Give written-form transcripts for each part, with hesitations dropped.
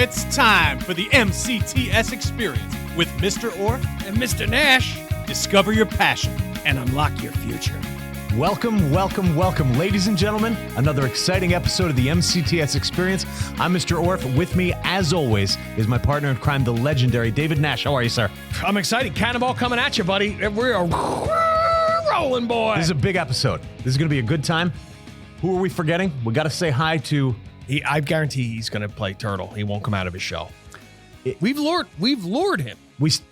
It's time for the MCTS experience with Mr. Orff and Mr. Nash. Discover your passion and unlock your future. Welcome, ladies and gentlemen. Another exciting episode of the MCTS experience. I'm Mr. Orff. With me, as always, is my partner in crime, the legendary David Nash. How are you, sir? I'm excited. Cannonball coming at you, buddy. We're rolling, boy. This is a big episode. This is going to be a good time. Who are we forgetting? We got to say hi to... I guarantee he's going to play Turtle. He won't come out of his shell. We've lured him.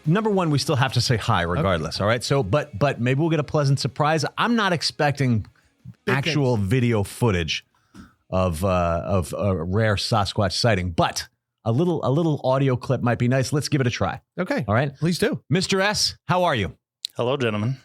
Number one, we still have to say hi regardless. Okay. All right. So, but maybe we'll get a pleasant surprise. I'm not expecting actual video footage of a rare Sasquatch sighting, but a little audio clip might be nice. Let's give it a try. Okay. All right. Please do. Mr. S, how are you? Hello, gentlemen.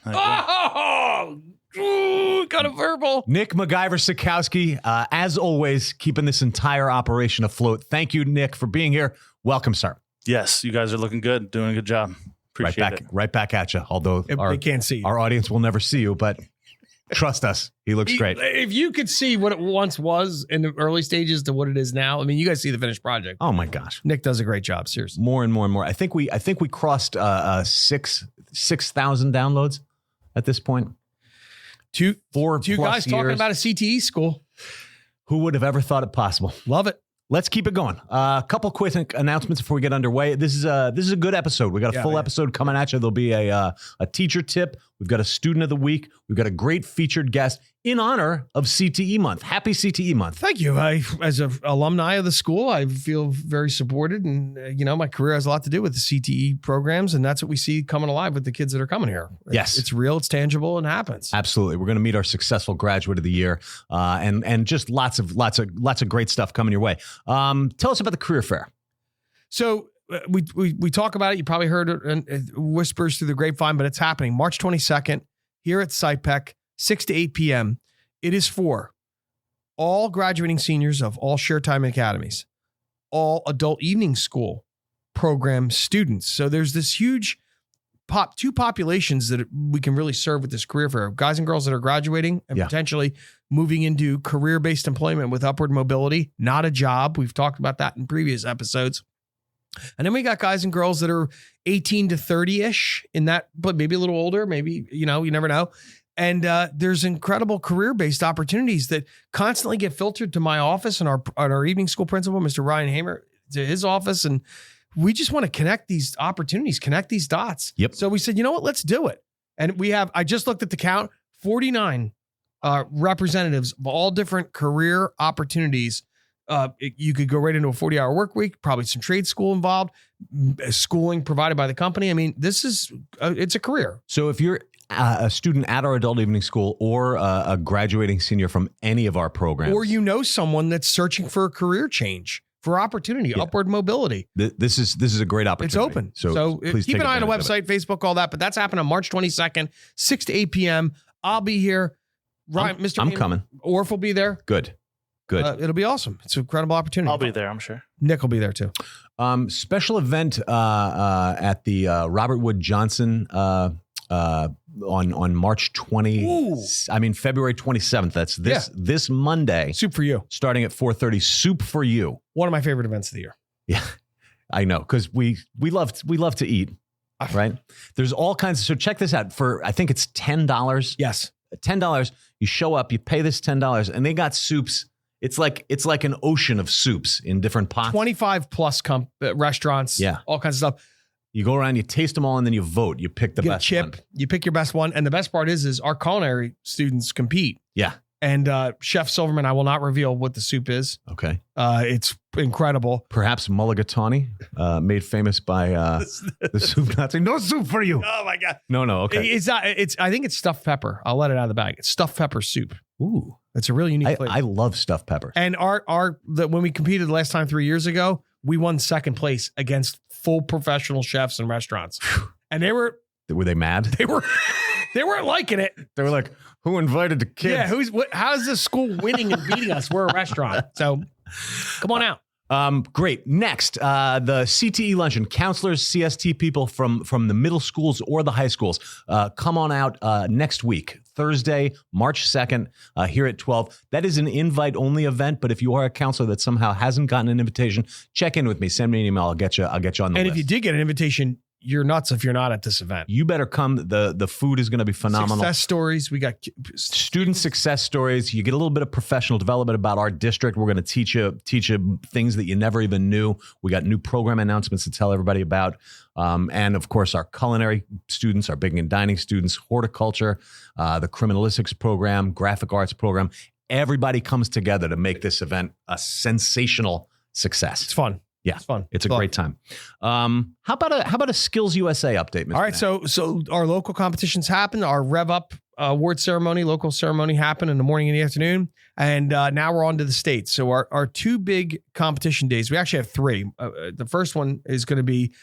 Got a verbal. Nick MacGyver Sikowski, as always, keeping this entire operation afloat. Thank you, Nick, for being here. Welcome, sir. Yes, you guys are looking good, doing a good job. Appreciate it. Right back at you. Although they can't see you. Our audience will never see you, but trust us, he looks great. If you could see what it once was in the early stages to what it is now, I mean, you guys see the finished project. Oh my gosh, Nick does a great job. Seriously, more and more and more. I think we crossed 6,000 downloads at this point. Two guys years. talking about a CTE school. Who would have ever thought it possible? Love it. Let's keep it going. A couple quick announcements before we get underway. This is a good episode. We got a full episode coming at you. There'll be a teacher tip. We've got a student of the week. We've got a great featured guest in honor of CTE Month. Happy CTE Month. Thank you. As an alumni of the school, I feel very supported, and my career has a lot to do with the CTE programs, and that's what we see coming alive with the kids that are coming here. Yes, it's real, it's tangible, and happens. Absolutely. We're going to meet our successful graduate of the year, and just lots of great stuff coming your way. Tell us about the career fair. So we talk about it. You probably heard it whispers through the grapevine, but it's happening March 22nd here at SciPec, 6 to 8 p.m. It is for all graduating seniors of all Share Time Academies, all adult evening school program students. So there's this huge two populations that we can really serve with this career fair. Guys and girls that are graduating and potentially moving into career-based employment with upward mobility, not a job. We've talked about that in previous episodes. And then we got guys and girls that are 18 to 30-ish in that, but maybe a little older, maybe, you never know. And there's incredible career-based opportunities that constantly get filtered to my office and our evening school principal, Mr. Ryan Hamer, to his office. And we just want to connect these opportunities, connect these dots. Yep. So we said, you know what, let's do it. And I just looked at the count, 49 representatives of all different career opportunities. You could go right into a 40-hour work week, probably some trade school involved, schooling provided by the company. I mean, it's a career. So if you're a student at our adult evening school or a graduating senior from any of our programs, or someone that's searching for a career change, for opportunity, upward mobility. This is a great opportunity. It's open. So please keep an eye on the website, Facebook, all that. But that's happening on March 22nd, 6 to 8 p.m. I'll be here. Ryan, I'm coming. Orff will be there. Good. It'll be awesome. It's an incredible opportunity. I'll be there, I'm sure. Nick will be there too. Special event at the Robert Wood Johnson on March 20. February 27th. That's this Monday. Soup for you. Starting at 4:30. Soup for you. One of my favorite events of the year. Yeah, I know, because we love to eat. Right. There's all kinds. So check this out. For I think it's $10. Yes, $10. You show up. You pay this $10, and they got soups. It's like an ocean of soups in different pots. 25 plus restaurants. Yeah, all kinds of stuff. You go around, you taste them all, and then you vote. You pick the best one. You pick your best one. And the best part is our culinary students compete. Yeah. And Chef Silverman, I will not reveal what the soup is. Okay. It's incredible. Perhaps mulligatawny, made famous by the soup Nazi. No soup for you. Oh, my God. No. Okay. I think it's stuffed pepper. I'll let it out of the bag. It's stuffed pepper soup. Ooh. It's a really unique flavor. I love stuffed peppers. And when we competed last time 3 years ago, we won second place against full professional chefs and restaurants. And were they mad? They weren't liking it. They were like, who invited the kids? Yeah, how's this school winning and beating us? We're a restaurant. So come on out. Great. Next, the CTE luncheon. Counselors, CST people from the middle schools or the high schools, come on out next week, Thursday, March 2nd, here at 12. That is an invite-only event, but if you are a counselor that somehow hasn't gotten an invitation, check in with me. Send me an email. I'll get you on the list. And if you did get an invitation, you're nuts if you're not at this event. You better come. The food is going to be phenomenal. Success stories. We got student success stories. You get a little bit of professional development about our district. We're going to teach you things that you never even knew. We got new program announcements to tell everybody about. And of course, our culinary students, our baking and dining students, horticulture, the criminalistics program, graphic arts program. Everybody comes together to make this event a sensational success. It's fun. Yeah, it's fun. It's a great time. How about a Skills USA update, Mr. All right, so our local competitions happen. Our Rev Up award ceremony, local ceremony happened in the morning and the afternoon, and now we're on to the states. So our two big competition days, we actually have three. The first one is going to be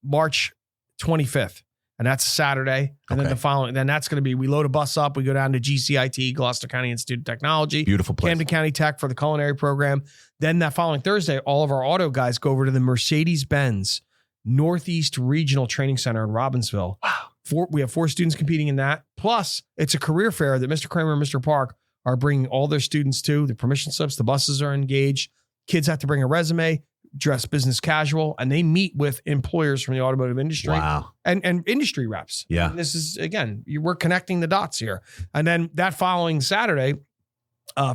March 25th. And that's Saturday. And then that's going to be, we load a bus up. We go down to GCIT, Gloucester County Institute of Technology. Beautiful place. Camden County Tech for the culinary program. Then that following Thursday, all of our auto guys go over to the Mercedes-Benz Northeast Regional Training Center in Robbinsville. Wow. We have 4 students competing in that. Plus, it's a career fair that Mr. Kramer and Mr. Park are bringing all their students to. The permission slips, the buses are engaged. Kids have to bring a resume, dress business casual, and they meet with employers from the automotive industry. Wow. And industry reps. Yeah. And this is, again, we're connecting the dots here. And then that following Saturday,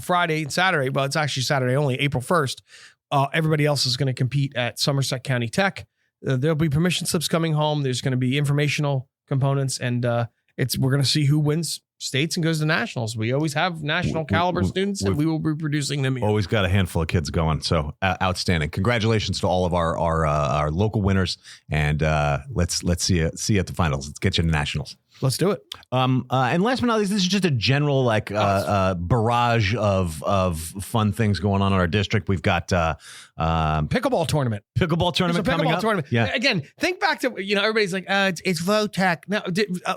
Friday and Saturday, well, it's actually Saturday only, April 1st, everybody else is going to compete at Somerset County Tech. There'll be permission slips coming home. There's going to be informational components, and we're going to see who wins states and goes to nationals. We always have national caliber students, and we will be producing them here. Always got a handful of kids going. So outstanding. Congratulations to all of our local winners. And let's see you at the finals. Let's get you to nationals. Let's do it. And last but not least, this is just a general barrage of fun things going on in our district. We've got pickleball tournament. Coming up. Tournament. Yeah. Again, think back to everybody's like it's Votech. No,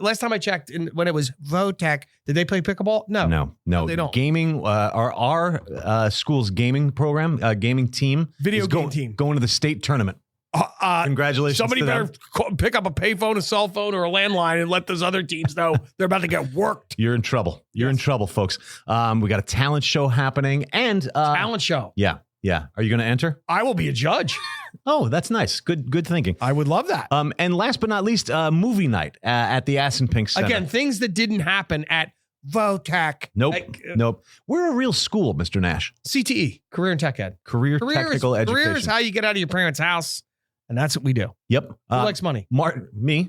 last time I checked, when it was Votech, did they play pickleball? No, they don't. Gaming. Our school's gaming program, gaming team, video game team going to the state tournament. Congratulations. Somebody better pick up a payphone, a cell phone, or a landline and let those other teams know they're about to get worked. You're in trouble. You're in trouble, folks. We got a talent show happening and talent show. Yeah. Are you going to enter? I will be a judge. Oh, that's nice. Good thinking. I would love that. And last but not least, movie night at the Ass and Pink Center. Again, things that didn't happen at Votech. Nope. We're a real school, Mr. Nash. CTE, Career and Tech Ed. Career Technical Education. Career is how you get out of your parents' house. And that's what we do. Yep. Who likes money? Me,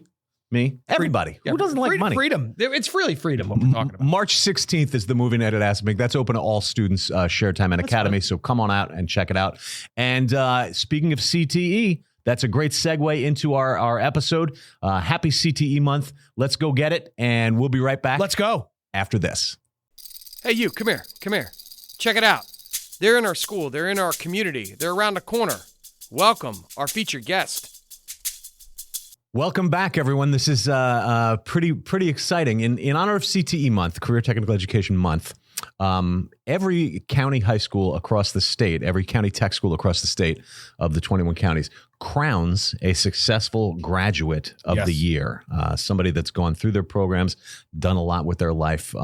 everybody. Who doesn't like money? Freedom. It's really freedom what we're talking about. March 16th is the movie night at Aspink. That's open to all students, Shared Time and Academy. Fun. So come on out and check it out. And speaking of CTE, that's a great segue into our episode. Happy CTE month. Let's go get it. And we'll be right back. Let's go. After this. Hey, you, come here. Check it out. They're in our school. They're in our community. They're around the corner. Welcome, our featured guest. Welcome back, everyone. This is pretty exciting. In honor of CTE Month, Career Technical Education Month, every county high school across the state, every county tech school across the state of the 21 counties crowns a successful graduate of the year. Somebody that's gone through their programs, done a lot with their life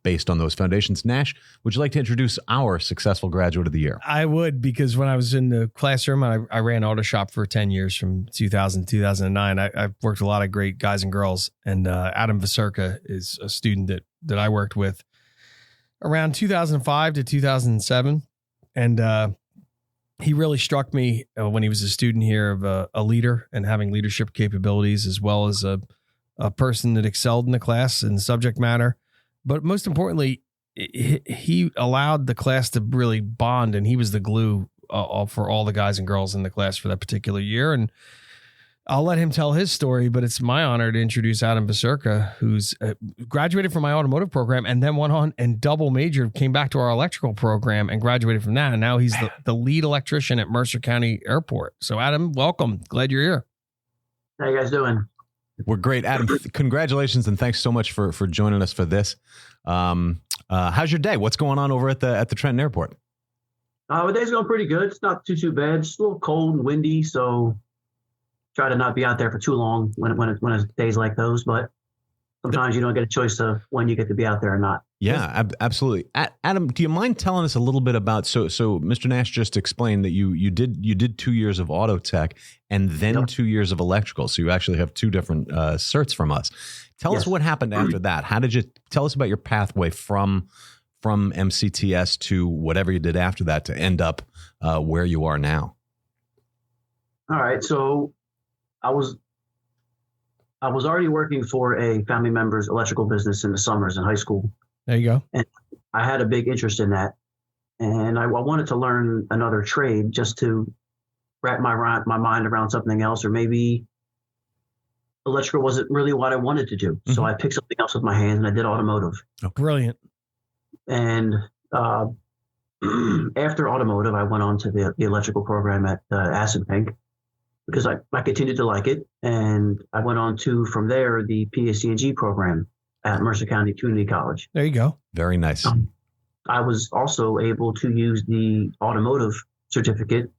based on those foundations. Nash, would you like to introduce our successful graduate of the year? I would, because when I was in the classroom, I ran auto shop for 10 years from 2000 to 2009. I've worked with a lot of great guys and girls, and Adam Vacirca is a student that I worked with around 2005 to 2007. And he really struck me when he was a student here of a leader and having leadership capabilities, as well as a person that excelled in the class and subject matter. But most importantly, he allowed the class to really bond, and he was the glue for all the guys and girls in the class for that particular year. And I'll let him tell his story, but it's my honor to introduce Adam Vacirca, who's graduated from my automotive program and then went on and double majored, came back to our electrical program and graduated from that. And now he's the lead electrician at Mercer County Airport. So Adam, welcome. Glad you're here. How you guys doing? We're great. Adam, congratulations and thanks so much for joining us for this. How's your day? What's going on over at the Trenton Airport? My day's going pretty good. It's not too bad. It's a little cold and windy, so try to not be out there for too long when it's days like those, but sometimes you don't get a choice of when you get to be out there or not. Yeah, absolutely. Adam, do you mind telling us a little bit about, so Mr. Nash just explained that you did 2 years of auto tech and then 2 years of electrical. So you actually have two different certs from us. Tell us what happened after that. How did you tell us about your pathway from MCTS to whatever you did after that to end up where you are now? All right. So I was already working for a family member's electrical business in the summers in high school. There you go. And I had a big interest in that. And I wanted to learn another trade just to wrap my mind around something else, or maybe electrical wasn't really what I wanted to do. Mm-hmm. So I picked something else with my hands and I did automotive. Oh, brilliant. And after automotive, I went on to the electrical program at Acid Pink because I continued to like it. And I went on to, from there, the PAC&G program at Mercer County Community College. There you go. Very nice. I was also able to use the automotive certificate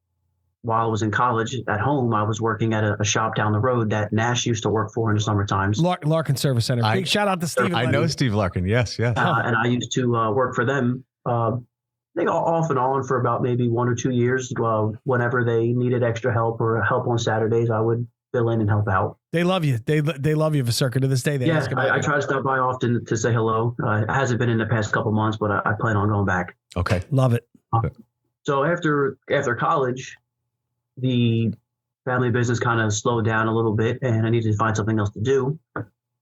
while I was in college. At home, I was working at a shop down the road that Nash used to work for in the summer times. Larkin Service Center. Big shout out to Steve. I know Steve Larkin. Yes. And I used to work for them. They go off and on for about maybe 1 or 2 years. Whenever they needed extra help or help on Saturdays, I would fill in and help out. They love you. They love you, Vacirca, to this day. They ask about I try to stop by often to say hello. It hasn't been in the past couple months, but I plan on going back. Okay. Love it. So after college, the family business kind of slowed down a little bit and I needed to find something else to do.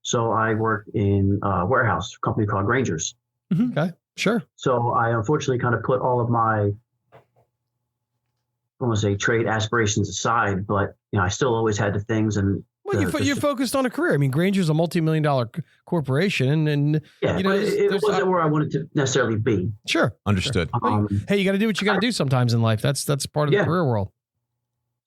So I worked in a warehouse, a company called Granger's. Mm-hmm. Okay, sure. So I unfortunately kind of put all of my, I want to say trade aspirations aside, but I still always had the things. And well, you're focused on a career. I mean, Granger's a multi-million-dollar corporation, and but it wasn't where I wanted to necessarily be. Sure, understood. Hey, you got to do what you got to do sometimes in life. That's part of the career world.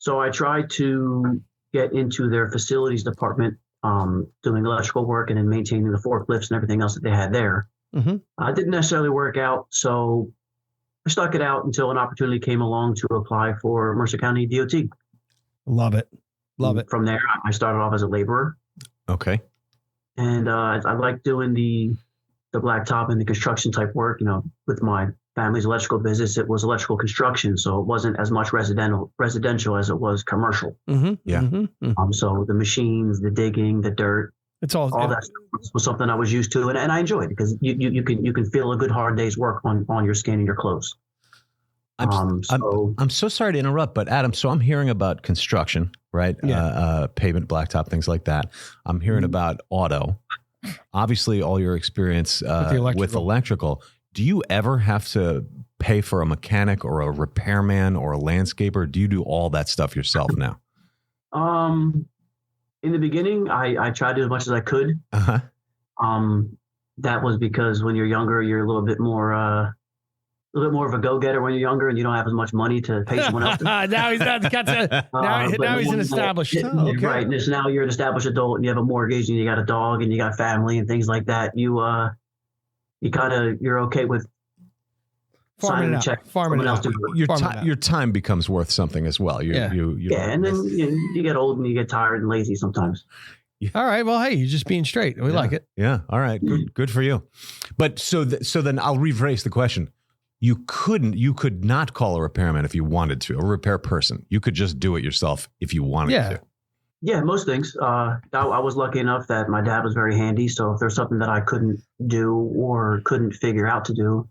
So I tried to get into their facilities department, doing electrical work and then maintaining the forklifts and everything else that they had there. Mm-hmm. It didn't necessarily work out, so I stuck it out until an opportunity came along to apply for Mercer County DOT. Love it. From there, I started off as a laborer. Okay. And I like doing the blacktop and the construction type work. With my family's electrical business, it was electrical construction, so it wasn't as much residential as it was commercial. Mm-hmm. Yeah. Mm-hmm. So the machines, the digging, the dirt, it's all that stuff was something I was used to, and I enjoyed it because you can feel a good hard day's work on your skin and your clothes. I'm so sorry to interrupt, but Adam, so I'm hearing about construction, right? Yeah. Pavement, blacktop, things like that. I'm hearing about auto. Obviously, all your experience with electrical. Do you ever have to pay for a mechanic or a repairman or a landscaper? Do you do all that stuff yourself now? In the beginning, I tried to do as much as I could. Uh-huh. That was because when you're younger, you're a little bit more of a go-getter when you're younger, and you don't have as much money to pay someone else. Now he's not got to. Now he's an established. Okay. Right, and now you're an established adult, and you have a mortgage, and you got a dog, and you got family, and things like that. You're okay with signing a check. Farming out. Your time becomes worth something as well. And then you get old and you get tired and lazy sometimes. Yeah. All right. Well, hey, you're just being straight. We like it. Yeah. All right. Good for you. But so then I'll rephrase the question. You could not call a repairman if you wanted to, a repair person. You could just do it yourself if you wanted to. Yeah, most things. I was lucky enough that my dad was very handy. So if there's something that I couldn't do or couldn't figure out to do,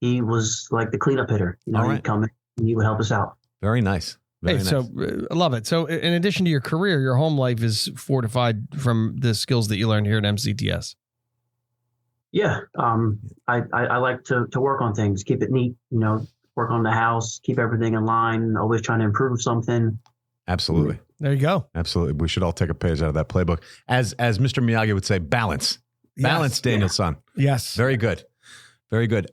he was like the cleanup hitter. He'd come in and he would help us out. Very nice. So I love it. So in addition to your career, your home life is fortified from the skills that you learned here at MCTS. Yeah. I like to work on things, keep it neat, work on the house, keep everything in line, always trying to improve something. Absolutely. There you go. Absolutely. We should all take a page out of that playbook. As Mr. Miyagi would say, balance. Balance, Daniel-san. Yes. Very good. Very good.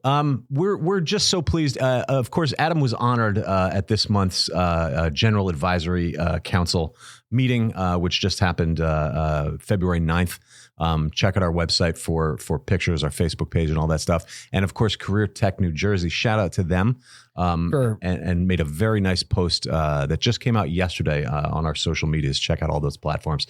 We're just so pleased. Of course, Adam was honored at this month's General Advisory Council meeting, which just happened February 9th. Check out our website for pictures, our Facebook page, and all that stuff. And of course, Career Tech New Jersey. Shout out to them. Sure. And made a very nice post that just came out yesterday on our social medias. Check out all those platforms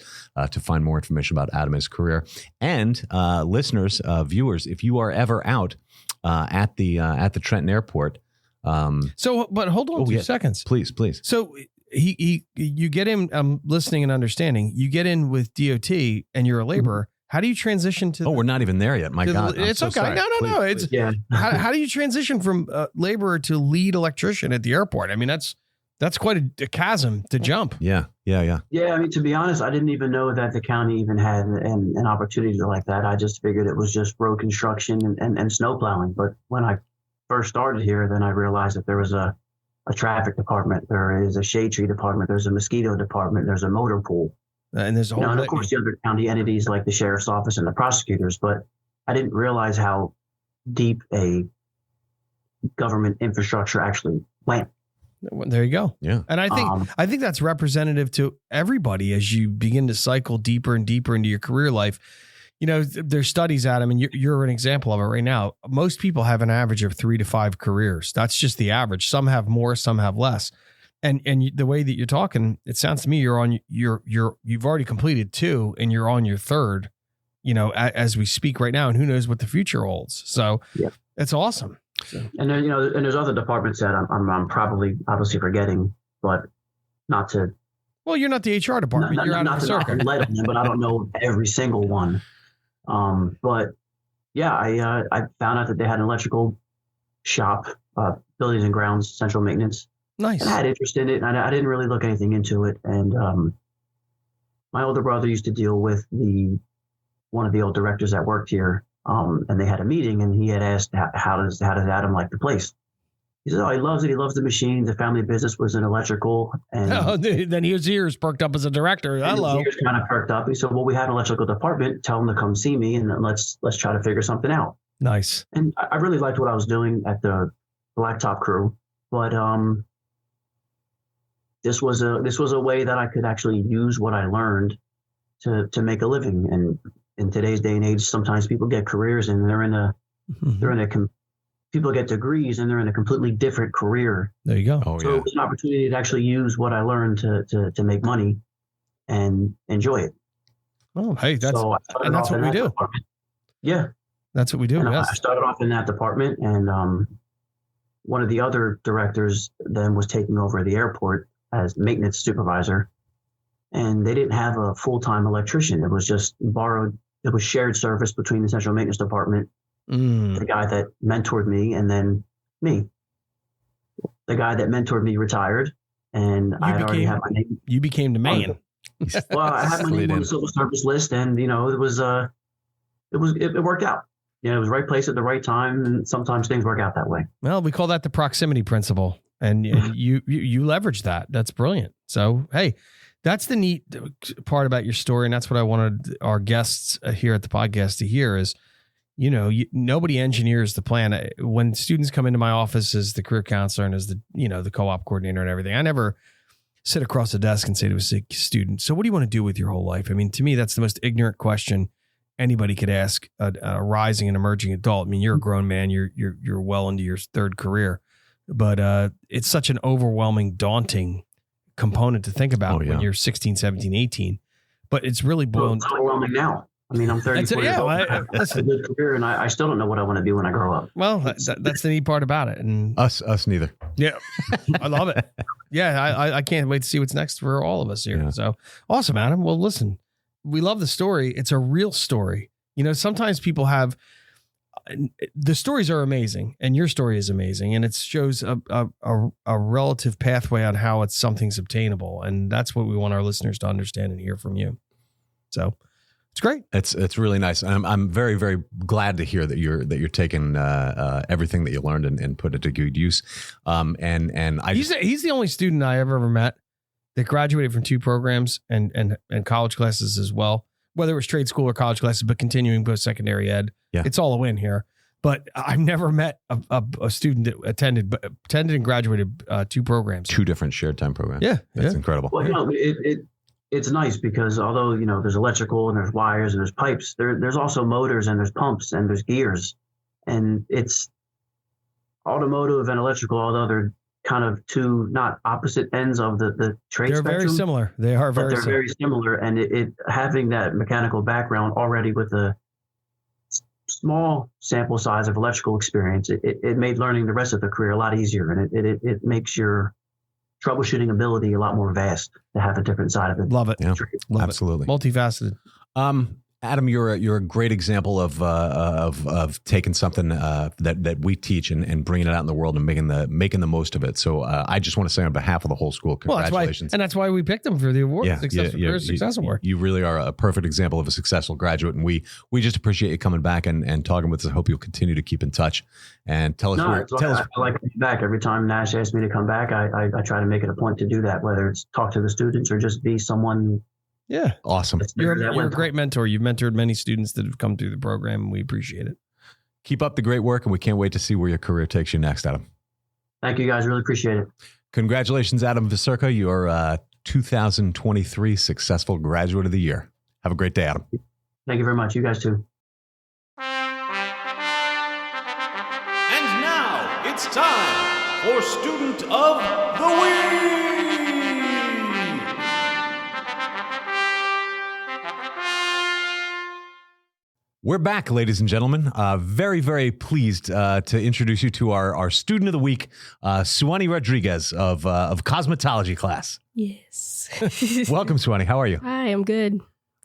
to find more information about Adam and his career. And listeners, viewers, if you are ever out at the Trenton Airport. But hold on 2 seconds. Please. So you get in, I'm listening and understanding, you get in with DOT and you're a laborer. How do you transition to? We're not even there yet. My God, it's I'm so okay. sorry. No. Please. It's how do you transition from laborer to lead electrician at the airport? I mean, that's quite a chasm to jump. Yeah. Yeah, I mean, to be honest, I didn't even know that the county even had an opportunity like that. I just figured it was just road construction and snow plowing. But when I first started here, then I realized that there was a traffic department, there is a shade tree department, there's a mosquito department, there's a motor pool. And there's a whole and of course, the other county entities like the sheriff's office and the prosecutors. But I didn't realize how deep a government infrastructure actually went. There you go. Yeah. And I think that's representative to everybody as you begin to cycle deeper and deeper into your career life. You know, there's studies, Adam, and you're an example of it right now. Most people have an average of 3 to 5 careers. That's just the average. Some have more, some have less. And the way that you're talking, it sounds to me you've already completed 2 and you're on your 3rd, you know, as we speak right now, and who knows what the future holds. So it's awesome. And then, you know, and there's other departments that I'm probably obviously forgetting, but not to. Well, you're not the HR department. You're out of Vacirca. But I don't know every single one. But yeah, I found out that they had an electrical shop, buildings and grounds, central maintenance. Nice. And I had interest in it, and I didn't really look anything into it. And my older brother used to deal with one of the old directors that worked here, and they had a meeting, and he had asked, how does Adam like the place? He said, he loves it. He loves the machines. The family business was in electrical. And then his ears perked up as a director. Hello. His ears kind of perked up. He said, well, we have an electrical department. Tell them to come see me, and let's try to figure something out. Nice. And I really liked what I was doing at the Blacktop crew, but this was a way that I could actually use what I learned to make a living. And in today's day and age, sometimes people get careers and people get degrees and they're in a completely different career. There you go. So it was an opportunity to actually use what I learned to make money and enjoy it. Oh, hey, that's what we do. Department. Yeah. That's what we do. And yes. I started off in that department, and one of the other directors then was taking over the airport as maintenance supervisor, and they didn't have a full-time electrician. It was just borrowed. It was shared service between the central maintenance department, the guy that mentored me, and then me. The guy that mentored me retired, and I already had my name. You became the man. Well, I had my name on the civil service list, and it worked out. It was the right place at the right time, and sometimes things work out that way. Well, we call that the proximity principle, and you leverage that. That's brilliant. So, hey, that's the neat part about your story, and that's what I wanted our guests here at the podcast to hear is, nobody engineers the plan. When students come into my office as the career counselor and as the co-op coordinator and everything, I never sit across the desk and say to a student, so what do you want to do with your whole life? I mean, to me, that's the most ignorant question anybody could ask a rising and emerging adult. I mean, you're a grown man, you're well into your 3rd career, but it's such an overwhelming, daunting component to think about when you're 16, 17, 18, but it's really boiled. It's overwhelming now. I mean, I'm 34 years old. I have a good career, and I still don't know what I want to be when I grow up. Well, that's the neat part about it. And us neither. Yeah, I love it. Yeah, I can't wait to see what's next for all of us here. Yeah. So awesome, Adam. Well, listen, we love the story. It's a real story. Sometimes people have the stories are amazing, and your story is amazing, and it shows a relative pathway on how something's obtainable, and that's what we want our listeners to understand and hear from you. So. It's great. It's really nice. I'm very, very glad to hear that you're taking everything that you learned and put it to good use. He's the only student I ever met that graduated from 2 programs and college classes as well, whether it was trade school or college classes, but continuing post-secondary ed. Yeah. It's all a win here. But I've never met a student that attended and graduated 2 programs. 2 different shared time programs. Yeah. That's incredible. Well, it's nice because although, there's electrical and there's wires and there's pipes, there's also motors and there's pumps and there's gears. And it's automotive and electrical, although they're kind of two not opposite ends of the trade They're spectrum. very similar. They are But very they're similar. very similar. And it having that mechanical background already with a small sample size of electrical experience, it made learning the rest of the career a lot easier. And it makes your troubleshooting ability a lot more vast to have a different side of it. Love it. Yeah, Love absolutely. it. Multifaceted. Adam, you're a great example of taking something that we teach and bringing it out in the world and making the most of it. So I just want to say on behalf of the whole school, congratulations. That's why we picked him for the award. Success Award. You really are a perfect example of a successful graduate, and we just appreciate you coming back and talking with us. I hope you'll continue to keep in touch and tell us. I like to be back every time Nash asks me to come back. I try to make it a point to do that, whether it's talk to the students or just be someone. Yeah. Awesome. You're a great mentor. You've mentored many students that have come through the program, and we appreciate it. Keep up the great work, and we can't wait to see where your career takes you next, Adam. Thank you, guys. Really appreciate it. Congratulations, Adam Vacirca. You are 2023 Successful Graduate of the Year. Have a great day, Adam. Thank you very much. You guys too. And now it's time for Student of the Week. We're back, ladies and gentlemen. Very, very pleased to introduce you to our student of the week, Suwani Rodriquez of Cosmetology class. Yes. Welcome, Suwani. How are you? Hi, I'm good.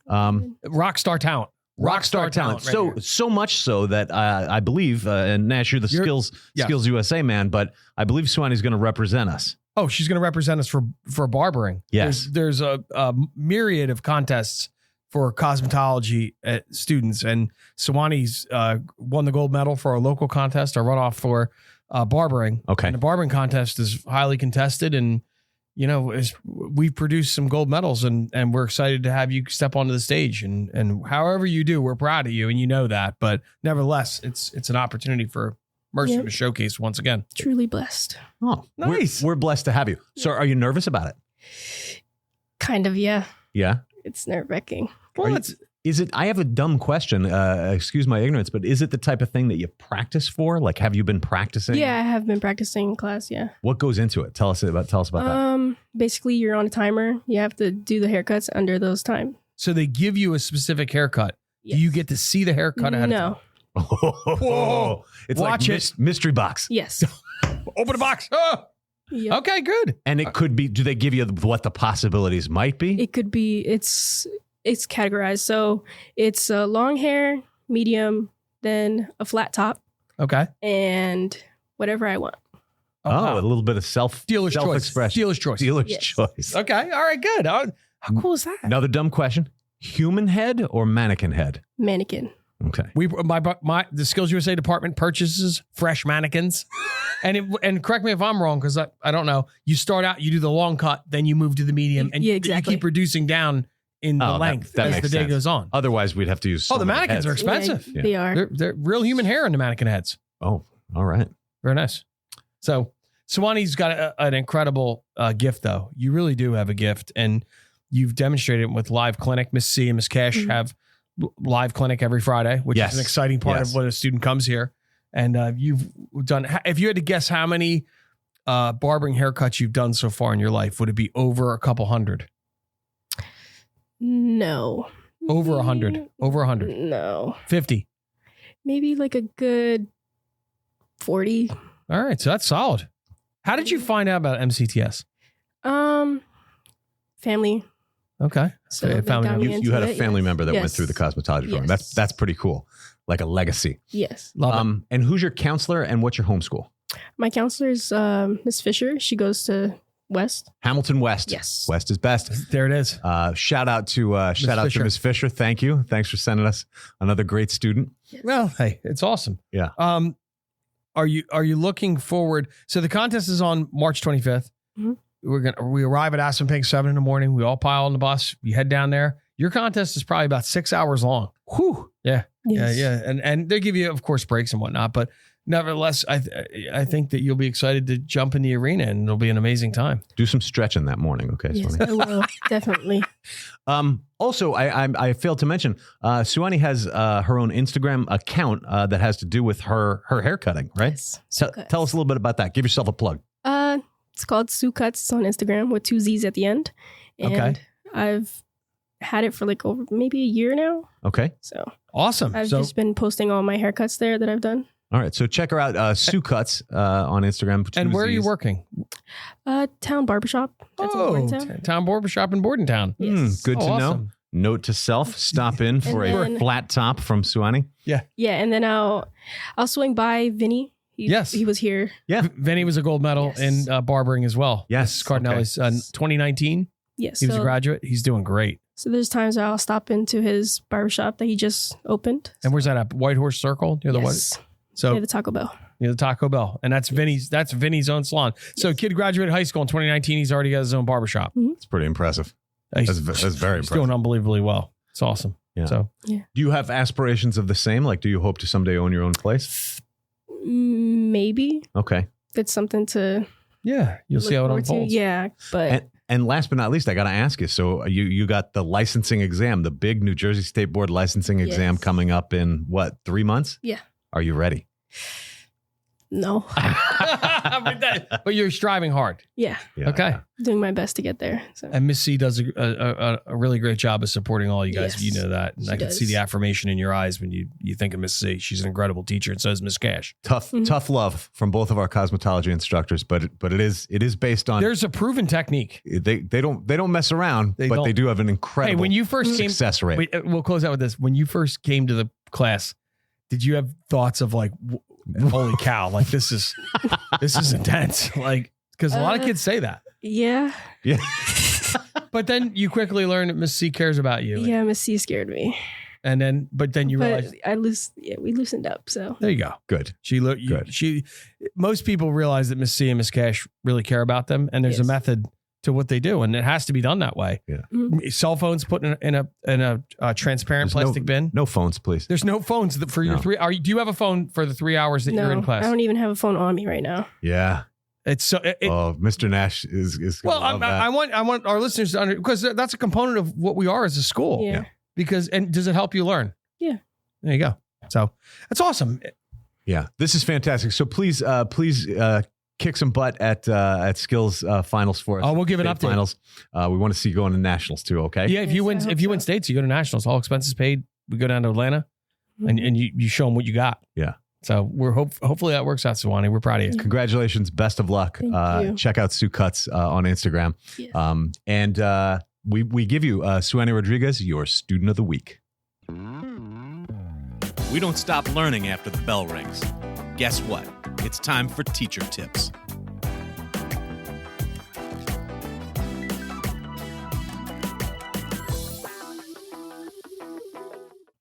Rockstar talent. Rockstar talent. Right so much so that I believe, and Nash, you're the Skills USA man, but I believe Suwani's going to represent us. Oh, she's going to represent us for barbering. Yes. There's a myriad of contests for cosmetology students, and Suwani's won the gold medal for our local contest, our runoff for barbering. Okay. And the barbering contest is highly contested, and we've produced some gold medals, and we're excited to have you step onto the stage, and however you do, we're proud of you, and you know that. But nevertheless, it's an opportunity for Mercer to showcase once again. Truly blessed. Oh, nice. We're blessed to have you. So, are you nervous about it? Kind of, yeah. Yeah. It's nerve-wracking. Well, is it? I have a dumb question. Excuse my ignorance, but is it the type of thing that you practice for? Like, have you been practicing? Yeah, I have been practicing in class. Yeah. What goes into it? Tell us about that. Basically, you're on a timer. You have to do the haircuts under those time. So they give you a specific haircut. Yes. Do you get to see the haircut ahead of time? No. Whoa. It's Watch like it. Mystery box. Yes. Open the box. Oh. Yep. Okay, good. And it could be. Do they give you what the possibilities might be? It could be. It's categorized. So it's a long hair, medium, then a flat top, Okay. and whatever I want. A little bit of Dealer's choice. self-expression. Dealer's choice. Dealer's Yes. choice. Okay. All right, good. How cool is that? Another dumb question. Human head or mannequin head? Mannequin. Okay. The Skills USA department purchases fresh mannequins. And correct me if I'm wrong, because I don't know. You start out, you do the long cut, then you move to the medium, and Yeah, you exactly. keep reducing down in the length that as makes the day sense. goes on. Otherwise, we'd have to use. Oh, the mannequins are heads. expensive. Yeah, they are. They're real human hair in the mannequin heads. Oh, all right. Very nice. So Suwani's got an incredible gift, though. You really do have a gift, and you've demonstrated it with Live Clinic. Miss C and Miss Cash have Live Clinic every Friday, which is an exciting part of when a student comes here. And you've done. If you had to guess how many barbering haircuts you've done so far in your life, would it be over a couple hundred? No. Over 100. Over 100. No. 50. Maybe like a good 40. All right, so that's solid. How did you find out about MCTS? Family. Okay. So Okay, they family got member. me You had a into it, family yes. member that went Yes. through the cosmetology program. Yes. That's pretty cool. Like a legacy. Yes. Love it. And who's your counselor and what's your homeschool? My counselor is Miss Fisher. She goes to West. Hamilton West. Yes. West is best. There it is. Shout out to Fisher. Miss Fisher. Thank you. Thanks for sending us another great student. Yes. Well, hey, it's awesome. Yeah. Are you looking forward? So the contest is on March 25th. Mhm. We arrive at Aspenpink 7 a.m. We all pile on the bus. We head down there. Your contest is probably about 6 hours long. Whew. Yeah. Yes. Yeah. And they give you, of course, breaks and whatnot, but nevertheless, I think that you'll be excited to jump in the arena, and it'll be an amazing time. Do some stretching that morning, okay, Yes, Suwani? I will. Definitely. Also, I failed to mention, Suwani has her own Instagram account that has to do with her hair cutting, right? Yes. Tell us a little bit about that. Give yourself a plug. It's called Sue Cuts. It's on Instagram with 2 Z's at the end. And Okay. I've had it for like over maybe a year now. Okay. So Awesome. I've So just been posting all my haircuts there that I've done. All right. So check her out, Sue Cuts on Instagram. and where are you 2 Zs. working? Town Barbershop. That's in Bordentown. Town Barbershop in Bordentown. Yes. Good to know. Awesome. Note to self: stop in for And a then- flat top from Suwani. Yeah, and then I'll swing by Vinny. Yes. He was here. Yeah. Vinny was a gold medal Yes. in barbering as well. Yes, Cardinale's 2019. Yes. He was a graduate. He's doing great. So there's times I'll stop into his barbershop that he just opened. And where's that at? White Horse Circle near the Yes. So Near the Taco Bell. near the Taco Bell, and that's Vinny's own salon. So kid graduated high school in 2019. He's already got his own barbershop. It's pretty impressive. That's very He's impressive. doing unbelievably well. It's awesome. Yeah. So Do you have aspirations of the same? Like, do you hope to someday own your own place? Maybe Okay. it's something to yeah, you'll see how it look forward to. unfolds. Yeah, but And last but not least, I got to ask you. So you got the licensing exam, the big New Jersey State Board licensing exam Yes. coming up in what, 3 months? Yeah. Are you ready? no. But you're striving hard. Yeah, Yeah. Okay. doing my best to get there. So And Miss C does a really great job of supporting all you guys. Yes, You know that. And she I can does. see the affirmation in your eyes when you think of Miss C. She's an incredible teacher, and so is Miss Cash. Tough love from both of our cosmetology instructors, but it is based on There's a proven technique. they don't mess around, They but don't. they do have an incredible Hey, when you first came, success rate. wait, we'll close out with this. When you first came to the class, did you have thoughts of like, holy cow, like this is intense? Like, because a lot of kids say that. yeah, Yeah. But then you quickly learn that Miss C cares about you. yeah. Miss C scared me, And then, but then you but realize, we loosened up. So there you go. Good. Good. Most people realize that Miss C and Miss Cash really care about them, and there's a Yes. method to what they do, and it has to be done that way. Yeah. Cell phones put in a transparent There's plastic bin. No phones, please. There's no phones for your No. 3. Do you have a phone for the 3 hours that no, you're in class? I don't even have a phone on me right now. Yeah. It's so. Oh, Mr. Nash is gonna Well, love that. I want our listeners to understand, because that's a component of what we are as a school. Yeah. And does it help you learn? Yeah. There you go. So that's awesome. Yeah, this is fantastic. So please kick some butt at skills finals for us. Oh, we'll give an State update. Finals. We want to see you going to nationals too. Okay. Yeah, if you Yes, I win, hope so. states, you go to nationals. All expenses paid. We go down to Atlanta, and you show them what you got. Yeah. So we're hopefully that works out, Suwani. We're proud of you. Congratulations. Best of luck. Thank you. Check out Sue Cuts on Instagram. Yes. And we give you Suwani Rodriquez, your student of the week. We don't stop learning after the bell rings. Guess what? It's time for teacher tips.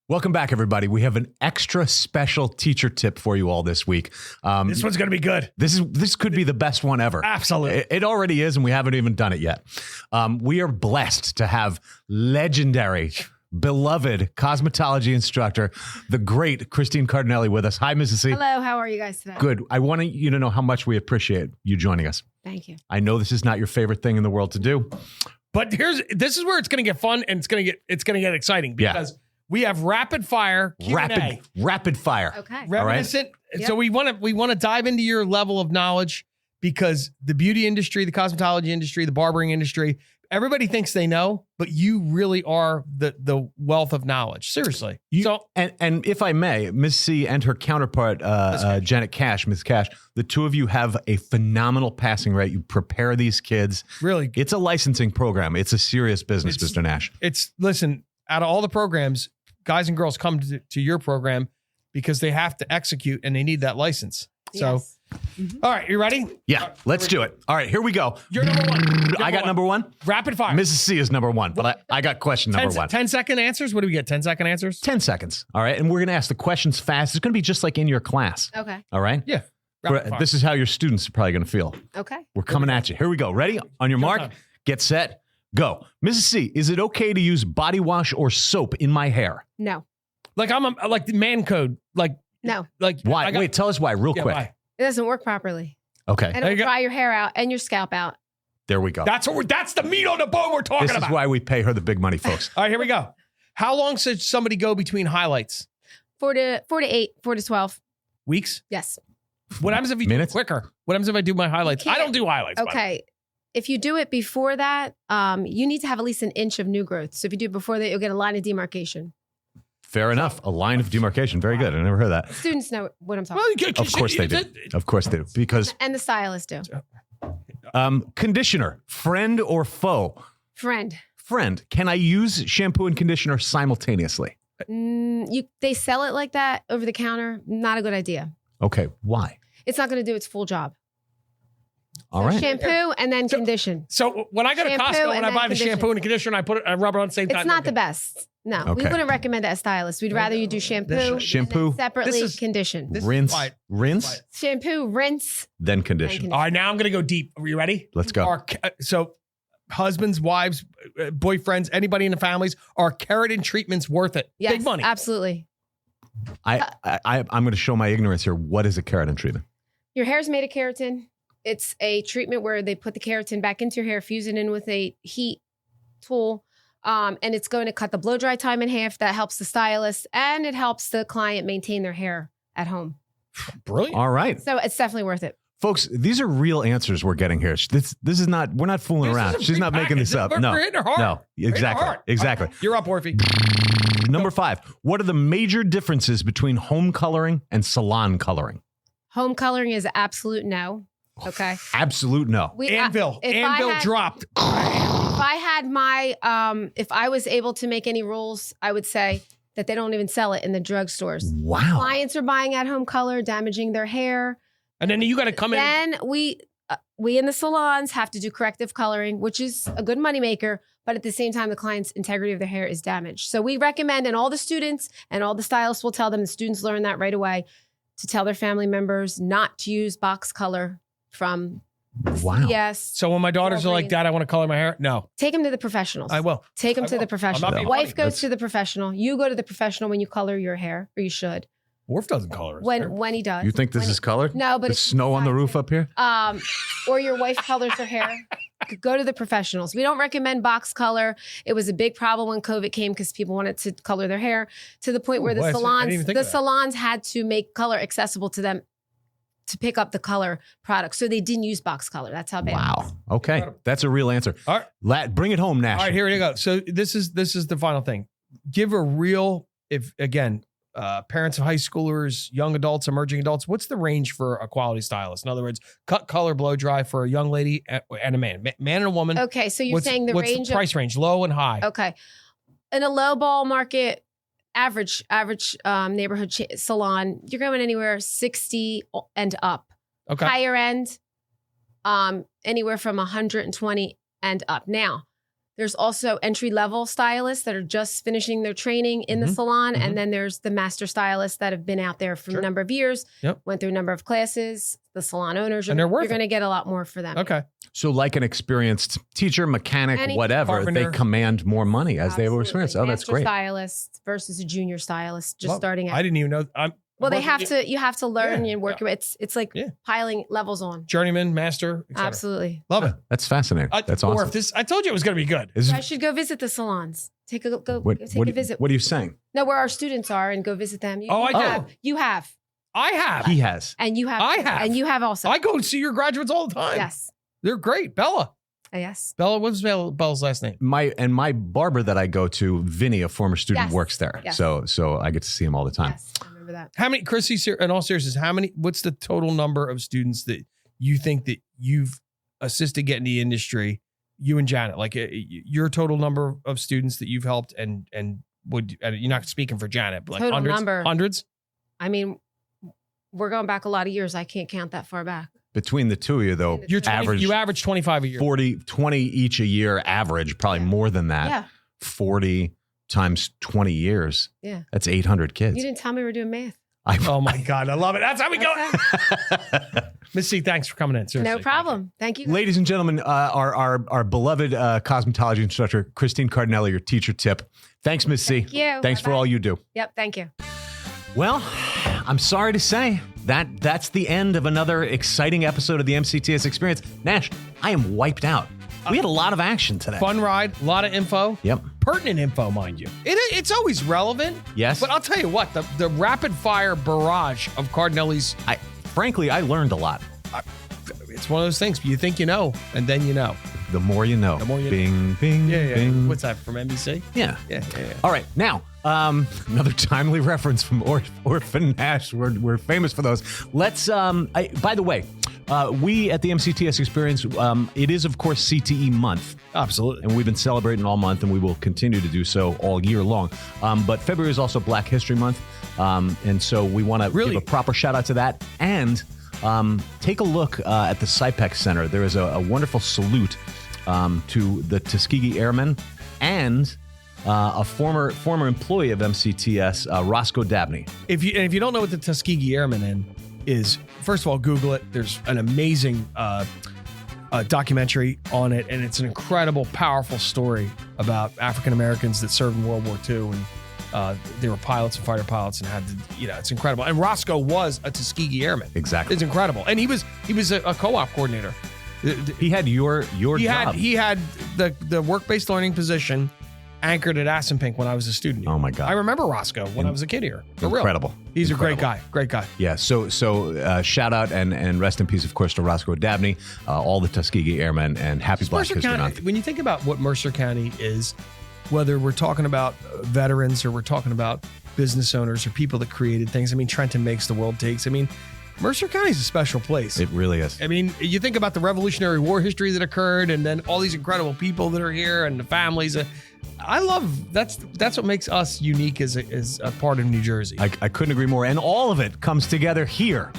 Welcome back, everybody. We have an extra special teacher tip for you all this week. This one's gonna be good. This could be the best one ever. Absolutely. It already is, and we haven't even done it yet. We are blessed to have legendary, beloved cosmetology instructor, the great Christine Cardinale, with us. Hi, Mrs. C. Hello, how are you guys today? Good. I want you to know how much we appreciate you joining us. Thank you. I know this is not your favorite thing in the world to do. But this is where it's gonna get fun, and it's gonna get exciting, Yeah. because we have rapid fire Q&A. Rapid fire. Okay. All right. Reminiscent. Yep. So we want to dive into your level of knowledge, because the beauty industry, the cosmetology industry, the barbering industry, everybody thinks they know, but you really are the wealth of knowledge. Seriously. And if I may, Ms. C and her counterpart, Janet Cash, Ms. Cash, the two of you have a phenomenal passing rate. You prepare these kids. Really, It's a licensing program. It's a serious business, It's- Mr. Nash. listen, out of all the programs, guys and girls come to your program because they have to execute and they need that license. So, Yes. all right, you ready? Yeah, let's do it. All right, here we go. You're number one. I got number one. Rapid fire. Mrs. C is number one, but I got question number one. 10-second answers. What do we get? 10-second answers? 10 seconds. All right, and we're going to ask the questions fast. It's going to be just like in your class. Okay. All right? Yeah. Rapid fire. This is how your students are probably going to feel. Okay. We're coming at you. Here we go. Ready? On your mark, time. get set, go. Mrs. C, is it okay to use body wash or soap in my hair? No. Like like the man code. Like No, Like Why? Wait, tell us why real quick. why? it doesn't work properly. Okay. And There you it'll go. dry your hair out and your scalp out. There we go. That's that's the meat on the bone we're talking This is about. why we pay her the big money, folks. All right, here we go. How long should somebody go between highlights? 4 to 8, 4 to 12. Weeks? Yes. What happens if you Minutes? do it quicker? What happens if I do my highlights? I can't- don't do highlights. by the way. Okay. If you do it before that, you need to have at least an inch of new growth. So if you do it before that, you'll get a line of demarcation. Fair enough. A line of demarcation. Very good. I never heard that. Students know what I'm talking Well, about. you Of course they do. Of course they do. Because And the stylists do. conditioner, friend or foe? Friend. Friend. Can I use shampoo and conditioner simultaneously? They sell it like that over the counter. Not a good idea. Okay. Why? It's not going to do its full job. All right. Shampoo and then condition. So when I go to Shampoo Costco and and I then buy the condition. shampoo and the conditioner, I rub it on the same time. It's not the best. No, we Okay. wouldn't recommend that as stylists. We'd rather you do shampoo, Shampoo. and then separately This is- condition. This is Rinse. quiet. Rinse. Quiet. Shampoo, rinse. Then condition. Then All right, now I'm going to go deep. Are you ready? Let's go. So husbands, wives, boyfriends, anybody in the families, are keratin treatments worth it? Yes, Big money. absolutely. I'm going to show my ignorance here. What is a keratin treatment? Your hair's made of keratin. It's a treatment where they put the keratin back into your hair, fuse it in with a heat tool, and it's going to cut the blow dry time in half. That helps the stylist, and it helps the client maintain their hair at home. Brilliant. All right. So it's definitely worth it. Folks, these are real answers we're getting here. This is not, we're not fooling This around. is a She's not making this prepackaged. up. We're No. hitting her hard. No. Hitting her Exactly. hard. Exactly. Okay, you're up, Orphy. Number 5. What are the major differences between home coloring and salon coloring? Home coloring is absolute no. Okay. Absolute no. Anvil. if I Anvil had- dropped. If I had my, if I was able to make any rules, I would say that they don't even sell it in the drugstores. Wow. Clients are buying at home color, damaging their hair. And then you got to come in. Then we in the salons have to do corrective coloring, which is a good moneymaker. But at the same time, the client's integrity of their hair is damaged. So we recommend, and all the students and all the stylists will tell them, the students learn that right away, to tell their family members not to use box color from Wow. Yes. So when my daughters are like, Walgreens. Dad, I want to color my hair. No, Take them to the professionals. I will. Take them I to will. the I'm professional. not being Wife funny. goes That's- to the professional. You go to the professional when you color your hair, or you should. Worf doesn't color his hair. When he does. You think this When is colored? No, but There's it's snow on the inside roof it. up here? Or your wife colors her hair. Go to the professionals. We don't recommend box color. It was a big problem when COVID came because people wanted to color their hair to the point where Ooh, the I didn't salons, even think of that. salons had to make color accessible to them to pick up the color product. So they didn't use box color. That's how bad. Wow. Okay. That's a real answer. All right. Bring it home, Nash. All right, here you go. So this is the final thing. Give a real, if again, parents of high schoolers, young adults, emerging adults, what's the range for a quality stylist? In other words, cut, color, blow dry for a young lady and a man, man and a woman. Okay, so you're What's- saying the what's range the price range, low and high? Okay. In a low ball market, average neighborhood salon, you're going anywhere 60 and up. Okay. Higher end, anywhere from 120 and up. Now, there's also entry level stylists that are just finishing their training in the salon, and then there's the master stylists that have been out there for Sure. a number of years, Yep. went through a number of classes. The salon owners, And they're worth you're going to get a lot more for them. Okay. So, like an experienced teacher, mechanic, Any whatever, carpenter. they command more money as they have Absolutely. experience. Oh, that's Master great. stylist versus a junior stylist just Love it. starting out. I didn't even know. Well, they have to. You have to learn Yeah, and work. It's like Yeah. piling levels on. Journeyman, master, et cetera. Absolutely. Love it. That's fascinating. That's Or awesome. if this, I told you it was going to be good. Is- I should go visit the salons. Take a visit. What are you saying? No, where our students are, and go visit them. Oh, I you do. have. You have, I have. He has. and you have. I have. and you have also. I go and see your graduates all the time. Yes. They're great. Bella. Yes. Bella, what's Bella's last name? My barber that I go to, Vinny, a former student, Yes. works there. Yes. So I get to see him all the time. Yes. I remember that. How many, Chrissy, in all seriousness, what's the total number of students that you think that you've assisted get in the industry, you and Janet, like your total number of students that you've helped and you're not speaking for Janet, but like Total hundreds, number. hundreds? I mean, we're going back a lot of years. I can't count that far back. Between the two of you, though, You average average 25 a year. 40, 20 each a year average, probably Yeah. more than that. Yeah. 40 times 20 years. Yeah. That's 800 kids. You didn't tell me we were doing math. Oh my God. I love it. That's how we go. Okay. Miss C, thanks for coming in. Seriously. No problem. Thank you. Ladies and gentlemen, our beloved cosmetology instructor, Christine Cardinale, your teacher tip. Thanks, Miss C. Thank you. Thanks for Bye-bye. all you do. Yep. Thank you. Well, I'm sorry to say that's the end of another exciting episode of the MCTS Experience. Nash, I am wiped out. We had a lot of action today. Fun ride, a lot of info. Yep. Pertinent info, mind you. It's always relevant. Yes. But I'll tell you what, the rapid fire barrage of Cardinale's. Frankly, I learned a lot. It's one of those things. You think you know, and then you know. The more you know. The more you bing, bing, Yeah. bing. What's that, from NBC? Yeah. Yeah. All right. Now, another timely reference from Orphan Nash. We're famous for those. Let's, by the way, we at the MCTS Experience, it is, of course, CTE Month. Absolutely. And we've been celebrating all month, and we will continue to do so all year long. But February is also Black History Month. And so we want to give a proper shout out to that. And take a look at the CyPEC Center. There is a wonderful salute to the Tuskegee Airmen and a former employee of MCTS, Roscoe Dabney. If you don't know what the Tuskegee Airmen is, first of all, Google it. There's an amazing documentary on it, and it's an incredible, powerful story about African Americans that served in World War II, and they were pilots and fighter pilots, and had to, it's incredible. And Roscoe was a Tuskegee Airman. Exactly, it's incredible, and he was a co-op coordinator. He had your job. He had the work-based learning position anchored at Assunpink when I was a student. Oh my God! I remember Roscoe when I was a kid here. For incredible. Real. He's incredible. a great guy. Yeah. So shout out and rest in peace, of course, to Roscoe Dabney, all the Tuskegee Airmen, and happy Black History Month. When you think about what Mercer County is, whether we're talking about veterans or we're talking about business owners or people that created things. I mean, Trenton makes the world takes. I mean, Mercer County is a special place. It really is. I mean, you think about the Revolutionary War history that occurred, and then all these incredible people that are here and the families. I love that's what makes us unique as a part of New Jersey. I couldn't agree more, and all of it comes together here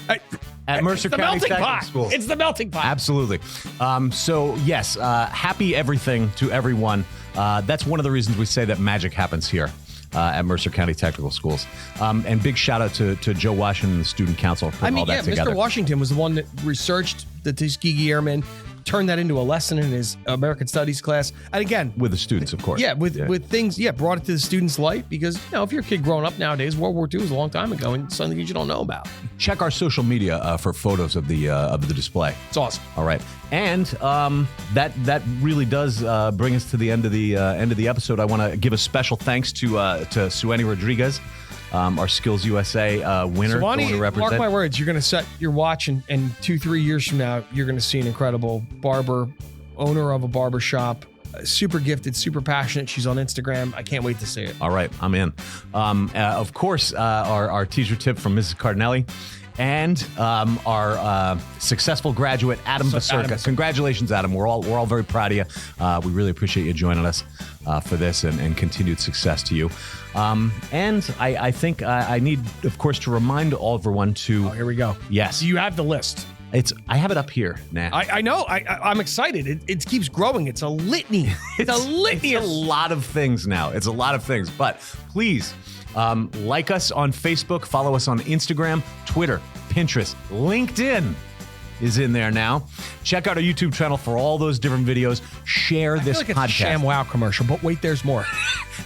at Mercer County Technical School. It's the melting pot. Absolutely. So yes, happy everything to everyone. That's one of the reasons we say that magic happens here at Mercer County Technical Schools. And big shout out to Joe Washington and the Student Council for putting all that together. Mr. Washington was the one that researched the Tuskegee Airmen, turned that into a lesson in his American Studies class. And again, with the students, of course. With things, brought it to the students' light, because, if you're a kid growing up nowadays, World War II was a long time ago and something that you don't know about. Check our social media for photos of the display. It's awesome. All right. And that really does bring us to the end of the episode. I want to give a special thanks to Sueni Rodriquez, our Skills USA winner. Suwani, mark my words, you're going to set your watch, and 2-3 years from now, you're going to see an incredible barber, owner of a barber shop, super gifted, super passionate. She's on Instagram. I can't wait to see it. All right, I'm in. Of course, our teaser tip from Mrs. Cardinale. And our successful graduate, Adam Vacirca. Congratulations, Adam. We're all very proud of you. We really appreciate you joining us for this, and continued success to you. And I think I need, of course, to remind everyone to... Oh, here we go. Yes. You have the list. I have it up here, Nat. I know. I'm excited. It keeps growing. It's a litany. It's a litany. It's a lot of things now. It's a lot of things. But please... like us on Facebook, follow us on Instagram, Twitter, Pinterest, LinkedIn is in there now. Check out our YouTube channel for all those different videos. Share this I feel like podcast. It's a ShamWow commercial, but wait, there's more.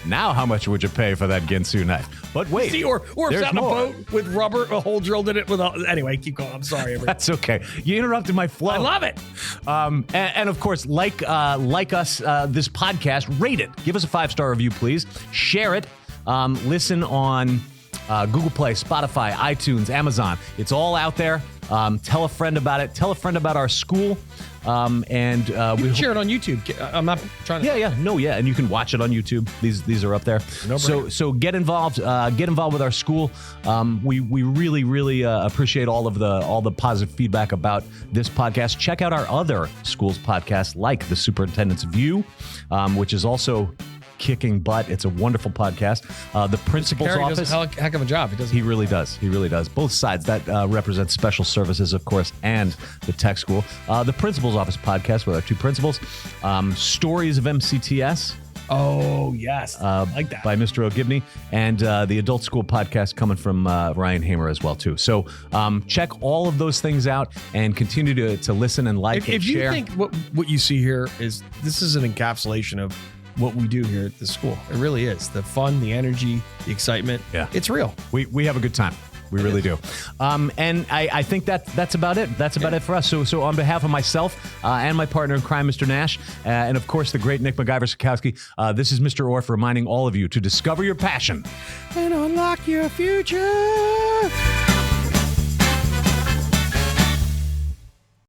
Now, how much would you pay for that Ginsu knife? But wait, See, or if it's on a boat with rubber, a hole drilled in it. Anyway, keep going. I'm sorry, everybody. That's okay. You interrupted my flow. I love it. And of course, like us, this podcast, rate it. Give us a 5-star review, please. Share it. Listen on Google Play, Spotify, iTunes, Amazon. It's all out there. Tell a friend about it. Tell a friend about our school. And you can share it on YouTube. I'm not trying to. Yeah. And you can watch it on YouTube. These are up there. So get involved. Get involved with our school. We really, really appreciate all the positive feedback about this podcast. Check out our other schools podcasts, like the Superintendent's View, which is also kicking butt. It's a wonderful podcast. The principal's office does a heck of a job. He really does. Both sides. That represents special services, of course, and the tech school. The principal's office podcast with our two principals. Stories of MCTS. Oh, yes. Like that. By Mr. O'Gibney. And the adult school podcast coming from Ryan Hamer as well, too. So check all of those things out and continue to listen and like and share. If you think what you see here this is an encapsulation of what we do here at the school. It really is. The fun, the energy, the excitement. Yeah. It's real. We have a good time. We really do. And I think that's about it. That's about it for us. So on behalf of myself and my partner in crime, Mr. Nash, and of course the great Nick MacGyver-Sikowski, this is Mr. Orff reminding all of you to discover your passion and unlock your future.